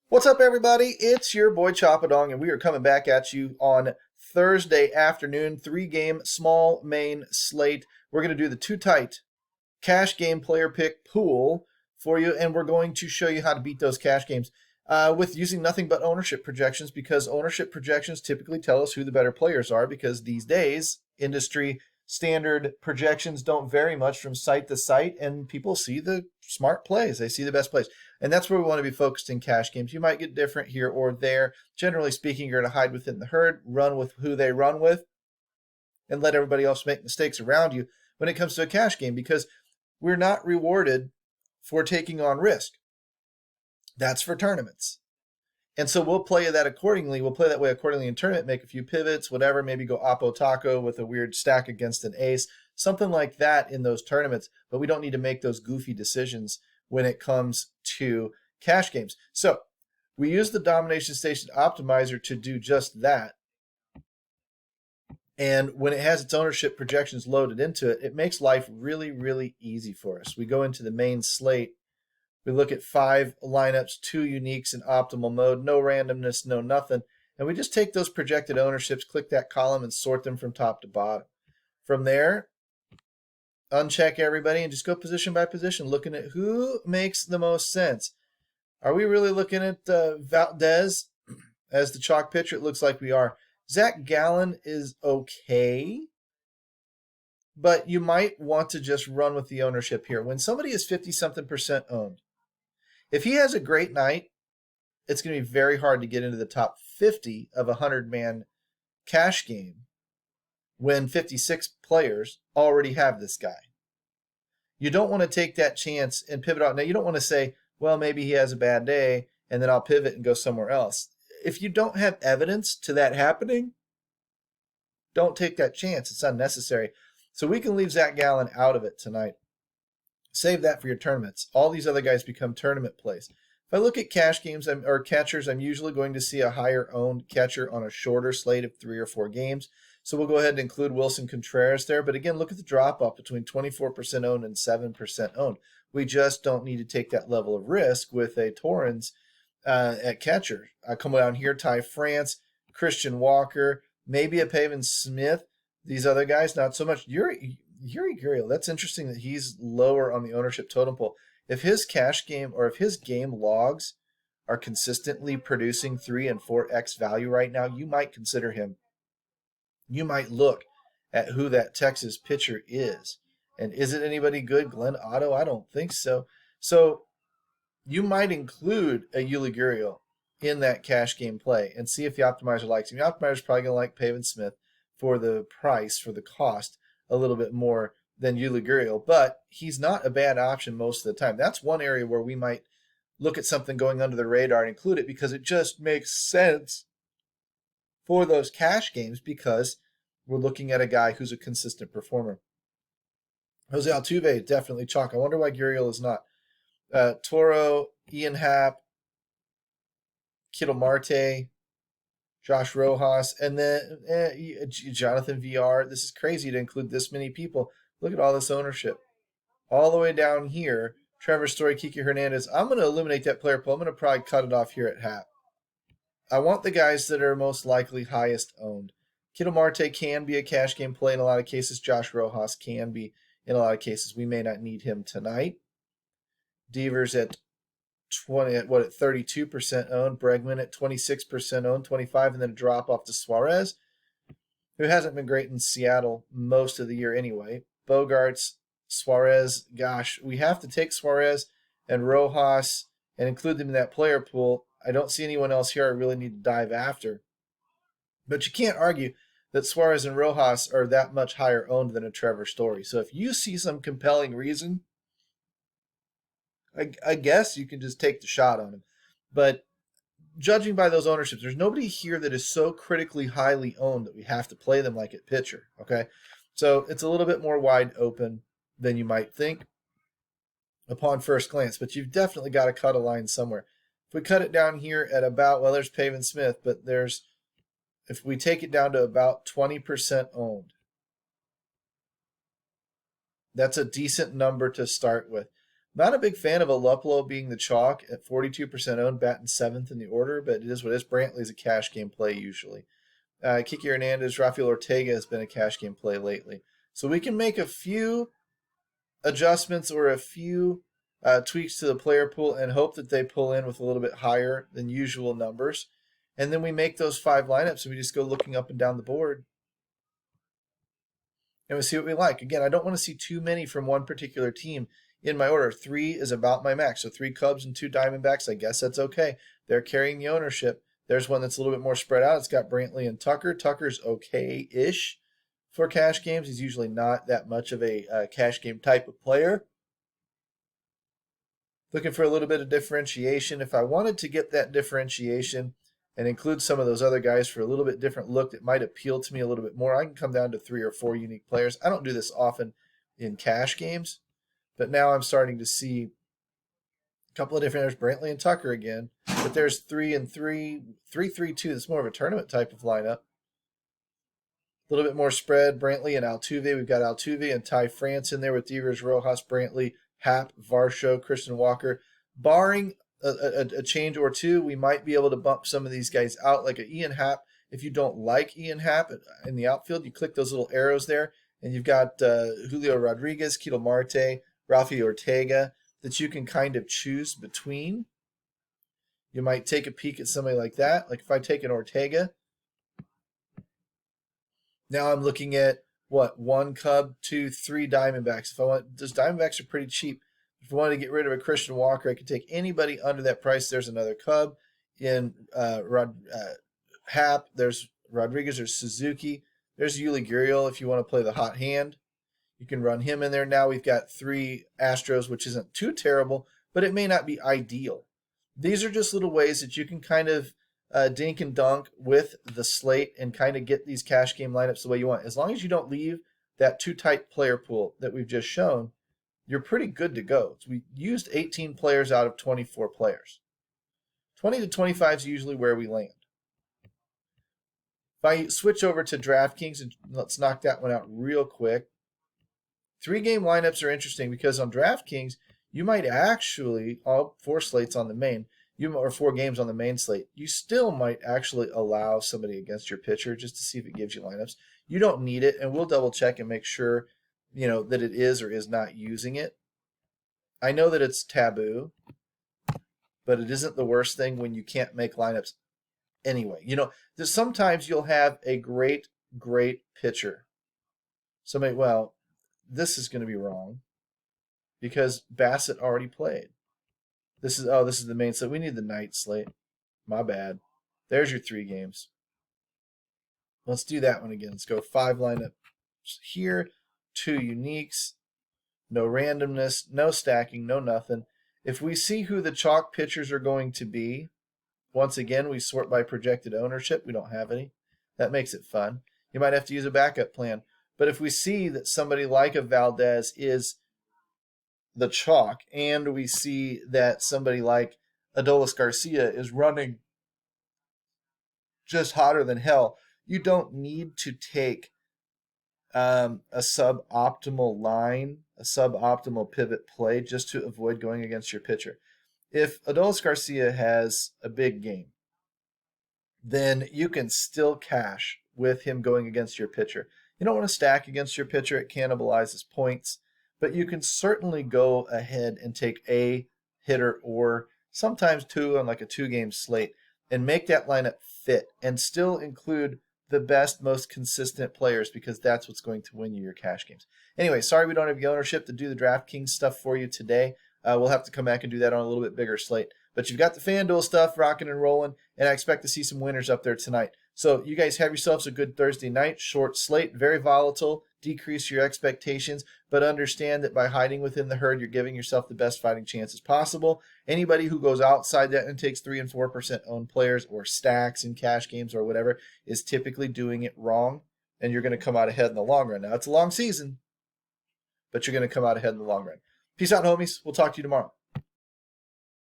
What's up, everybody? It's your boy Choppadong, and we are coming back at you on Thursday afternoon. 3-game small main slate. We're going to do the too tight cash game player pick pool for you, and we're going to show you how to beat those cash games with using nothing but ownership projections, because ownership projections typically tell us who the better players are, because these days industry standard projections don't vary much from site to site, and people see the smart plays. They see the best plays. And that's where we want to be focused in cash games. You might get different here or there. Generally speaking, you're going to hide within the herd, run with who they run with, and let everybody else make mistakes around you when it comes to a cash game, because we're not rewarded for taking on risk. That's for tournaments. And so we'll play that accordingly. We'll play that way accordingly in tournament, make a few pivots, whatever, maybe go Oppo Taco with a weird stack against an ace, something like that in those tournaments. But we don't need to make those goofy decisions when it comes to cash games. So we use the Domination Station Optimizer to do just that. And when it has its ownership projections loaded into it, it makes life really, really easy for us. We go into the main slate. We look at 5 lineups, 2 uniques in optimal mode, no randomness, no nothing. And we just take those projected ownerships, click that column, and sort them from top to bottom. From there, uncheck everybody and just go position by position, looking at who makes the most sense. Are we really looking at Valdez as the chalk pitcher? It looks like we are. Zach Gallen is okay, but you might want to just run with the ownership here. When somebody is 50-something% owned, if he has a great night, it's going to be very hard to get into the top 50 of a 100-man cash game when 56 players already have this guy. You don't want to take that chance and pivot out. Now, you don't want to say, well, maybe he has a bad day, and then I'll pivot and go somewhere else. If you don't have evidence to that happening, don't take that chance. It's unnecessary. So we can leave Zach Gallen out of it tonight. Save that for your tournaments. All these other guys become tournament plays. If I look at cash games or catchers, I'm usually going to see a higher owned catcher on a shorter slate of 3 or 4 games. So we'll go ahead and include Wilson Contreras there. But again, look at the drop off between 24% owned and 7% owned. We just don't need to take that level of risk with a Torrens at catcher. I come down here, Ty France, Christian Walker, maybe a Pavin Smith. These other guys, not so much. Yuri Gurriel, that's interesting that he's lower on the ownership totem pole. If his cash game or if his game logs are consistently producing 3 and 4x value right now, you might consider him. You might look at who that Texas pitcher is. And is it anybody good? Glenn Otto? I don't think so. So you might include a Yuli Gurriel in that cash game play and see if the optimizer likes him. The optimizer's probably going to like Pavin Smith for the price, for the cost, a little bit more than Yuli Gurriel, but he's not a bad option most of the time. That's one area where we might look at something going under the radar and include it, because it just makes sense for those cash games, because we're looking at a guy who's a consistent performer. Jose Altuve, definitely chalk. I wonder why Gurriel is not. Toro, Ian Happ, Kittle Marte, Josh Rojas, and then Jonathan VR. This is crazy to include this many people. Look at all this ownership. All the way down here, Trevor Story, Kiki Hernandez. I'm going to eliminate that player pool. I'm going to probably cut it off here at Happ. I want the guys that are most likely highest owned. Kittle Marte can be a cash game play in a lot of cases. Josh Rojas can be in a lot of cases. We may not need him tonight. Devers at 32% owned. Bregman at 26% owned, 25, and then a drop off to Suarez, who hasn't been great in Seattle most of the year anyway. Bogarts, Suarez, gosh, we have to take Suarez and Rojas and include them in that player pool. I don't see anyone else here I really need to dive after. But you can't argue that Suarez and Rojas are that much higher owned than a Trevor Story. So if you see some compelling reason, I guess you can just take the shot on him. But judging by those ownerships, there's nobody here that is so critically highly owned that we have to play them like at pitcher, okay? So it's a little bit more wide open than you might think upon first glance, but you've definitely got to cut a line somewhere. If we cut it down here at about, well, there's Pavin Smith, but if we take it down to about 20% owned, that's a decent number to start with. Not a big fan of Aluplo being the chalk at 42% owned, batting 7th in the order, but it is what it is. Brantley's a cash game play usually. Kiki Hernandez, Rafael Ortega has been a cash game play lately. So we can make a few adjustments or a few tweaks to the player pool and hope that they pull in with a little bit higher than usual numbers. And then we make those 5 lineups and we just go looking up and down the board. And we see what we like. Again, I don't want to see too many from one particular team in my order. 3 is about my max. So 3 Cubs and 2 Diamondbacks. I guess that's okay. They're carrying the ownership. There's one that's a little bit more spread out. It's got Brantley and Tucker. Tucker's okay-ish for cash games. He's usually not that much of a cash game type of player. Looking for a little bit of differentiation. If I wanted to get that differentiation and include some of those other guys for a little bit different look that might appeal to me a little bit more, I can come down to 3 or 4 unique players. I don't do this often in cash games, but now I'm starting to see a couple of different, there's Brantley and Tucker again, but there's 3 and 3, 3-3-2. That's more of a tournament type of lineup. A little bit more spread, Brantley and Altuve. We've got Altuve and Ty France in there with Devers, Rojas, Brantley, Happ, Varsho, Christian Walker. Barring a change or two, we might be able to bump some of these guys out, like a Ian Happ. If you don't like Ian Happ in the outfield, you click those little arrows there, and you've got Julio Rodriguez, Ketel Marte, Rafi Ortega that you can kind of choose between. You might take a peek at somebody like that. Like if I take an Ortega, now I'm looking at what, 1 Cub, 2, 3 Diamondbacks. If I want, those Diamondbacks are pretty cheap. If I wanted to get rid of a Christian Walker, I could take anybody under that price. There's another Cub in Happ. There's Rodriguez. There's Suzuki. There's Yuli Gurriel if you want to play the hot hand. You can run him in there. Now we've got 3 Astros, which isn't too terrible, but it may not be ideal. These are just little ways that you can kind of dink and dunk with the slate and kind of get these cash game lineups the way you want. As long as you don't leave that too tight player pool that we've just shown, you're pretty good to go. So we used 18 players out of 24 players. 20 to 25 is usually where we land. If I switch over to DraftKings, and let's knock that one out real quick. 3-game lineups are interesting because on DraftKings, you might actually, all 4 slates on the main, or 4 games on the main slate, you still might actually allow somebody against your pitcher just to see if it gives you lineups. You don't need it, and we'll double check and make sure that it is or is not using it. I know that it's taboo, but it isn't the worst thing when you can't make lineups anyway. There's sometimes you'll have a great pitcher. Somebody, well, this is going to be wrong because Bassett already played. This is the main slate. We need the night slate. My bad. There's your 3 games. Let's do that one again. Let's go 5 lineups here. 2 uniques, no randomness, no stacking, no nothing. If we see who the chalk pitchers are going to be, once again, we sort by projected ownership. We don't have any. That makes it fun. You might have to use a backup plan. But if we see that somebody like a Valdez is the chalk, and we see that somebody like Adolis Garcia is running just hotter than hell, you don't need to take a suboptimal line, a suboptimal pivot play just to avoid going against your pitcher. If Adolis Garcia has a big game, then you can still cash with him going against your pitcher. You don't want to stack against your pitcher. It cannibalizes points, but you can certainly go ahead and take a hitter or sometimes 2 on like a 2-game slate and make that lineup fit and still include the best, most consistent players because that's what's going to win you your cash games. Anyway, sorry we don't have the ownership to do the DraftKings stuff for you today. We'll have to come back and do that on a little bit bigger slate. But you've got the FanDuel stuff rocking and rolling, and I expect to see some winners up there tonight. So you guys have yourselves a good Thursday night. Short slate, very volatile. Decrease your expectations, but understand that by hiding within the herd, you're giving yourself the best fighting chances possible. Anybody who goes outside that and takes 3 and 4% owned players or stacks in cash games or whatever is typically doing it wrong, and you're going to come out ahead in the long run. Now, it's a long season, but you're going to come out ahead in the long run. Peace out, homies. We'll talk to you tomorrow.